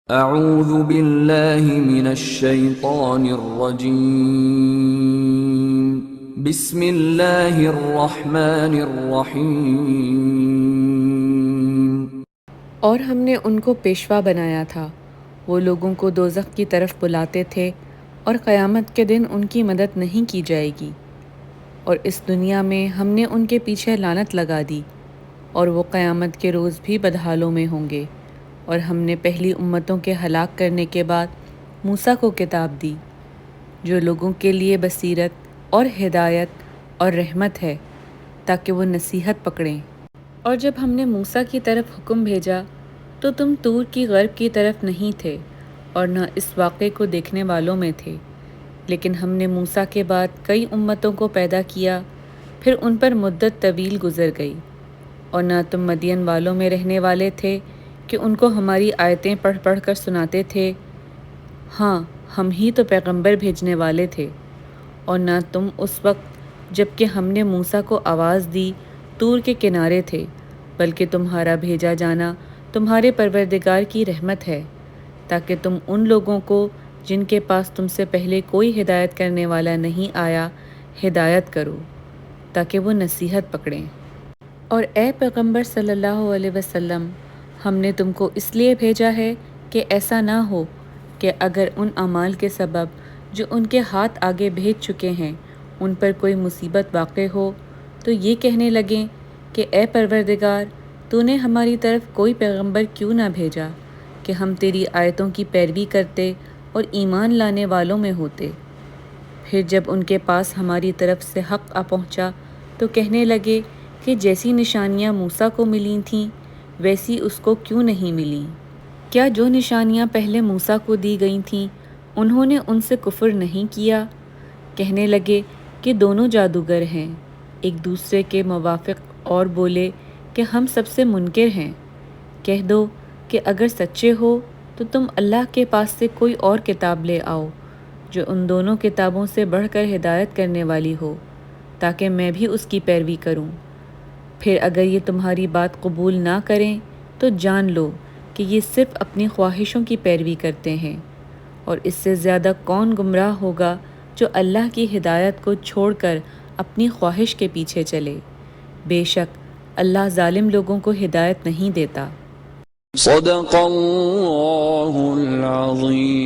اعوذ باللہ من الشیطان الرجیم بسم اللہ الرحمن الرحیم۔ اور ہم نے ان کو پیشوا بنایا تھا، وہ لوگوں کو دوزخ کی طرف بلاتے تھے اور قیامت کے دن ان کی مدد نہیں کی جائے گی، اور اس دنیا میں ہم نے ان کے پیچھے لعنت لگا دی، اور وہ قیامت کے روز بھی بدحالوں میں ہوں گے۔ اور ہم نے پہلی امتوں کے ہلاک کرنے کے بعد موسیٰ کو کتاب دی، جو لوگوں کے لیے بصیرت اور ہدایت اور رحمت ہے، تاکہ وہ نصیحت پکڑیں۔ اور جب ہم نے موسیٰ کی طرف حکم بھیجا تو تم طور کی غرب کی طرف نہیں تھے اور نہ اس واقعے کو دیکھنے والوں میں تھے، لیکن ہم نے موسیٰ کے بعد کئی امتوں کو پیدا کیا، پھر ان پر مدت طویل گزر گئی، اور نہ تم مدین والوں میں رہنے والے تھے کہ ان کو ہماری آیتیں پڑھ پڑھ کر سناتے تھے؟ ہاں، ہم ہی تو پیغمبر بھیجنے والے تھے۔ اور نہ تم اس وقت جب کہ ہم نے موسیٰ کو آواز دی طور کے کنارے تھے، بلکہ تمہارا بھیجا جانا تمہارے پروردگار کی رحمت ہے، تاکہ تم ان لوگوں کو جن کے پاس تم سے پہلے کوئی ہدایت کرنے والا نہیں آیا ہدایت کرو، تاکہ وہ نصیحت پکڑیں۔ اور اے پیغمبر صلی اللہ علیہ وسلم، ہم نے تم کو اس لیے بھیجا ہے کہ ایسا نہ ہو کہ اگر ان اعمال کے سبب جو ان کے ہاتھ آگے بھیج چکے ہیں ان پر کوئی مصیبت واقع ہو تو یہ کہنے لگیں کہ اے پروردگار، تو نے ہماری طرف کوئی پیغمبر کیوں نہ بھیجا کہ ہم تیری آیتوں کی پیروی کرتے اور ایمان لانے والوں میں ہوتے۔ پھر جب ان کے پاس ہماری طرف سے حق آ پہنچا تو کہنے لگے کہ جیسی نشانیاں موسیٰ کو ملی تھیں ویسی اس کو کیوں نہیں ملیں؟ کیا جو نشانیاں پہلے موسیٰ کو دی گئی تھیں انہوں نے ان سے کفر نہیں کیا؟ کہنے لگے کہ دونوں جادوگر ہیں، ایک دوسرے کے موافق، اور بولے کہ ہم سب سے منکر ہیں۔ کہہ دو کہ اگر سچے ہو تو تم اللہ کے پاس سے کوئی اور کتاب لے آؤ جو ان دونوں کتابوں سے بڑھ کر ہدایت کرنے والی ہو، تاکہ میں بھی اس کی پیروی کروں۔ پھر اگر یہ تمہاری بات قبول نہ کریں تو جان لو کہ یہ صرف اپنی خواہشوں کی پیروی کرتے ہیں، اور اس سے زیادہ کون گمراہ ہوگا جو اللہ کی ہدایت کو چھوڑ کر اپنی خواہش کے پیچھے چلے۔ بے شک اللہ ظالم لوگوں کو ہدایت نہیں دیتا۔ صدق اللہ العظیم۔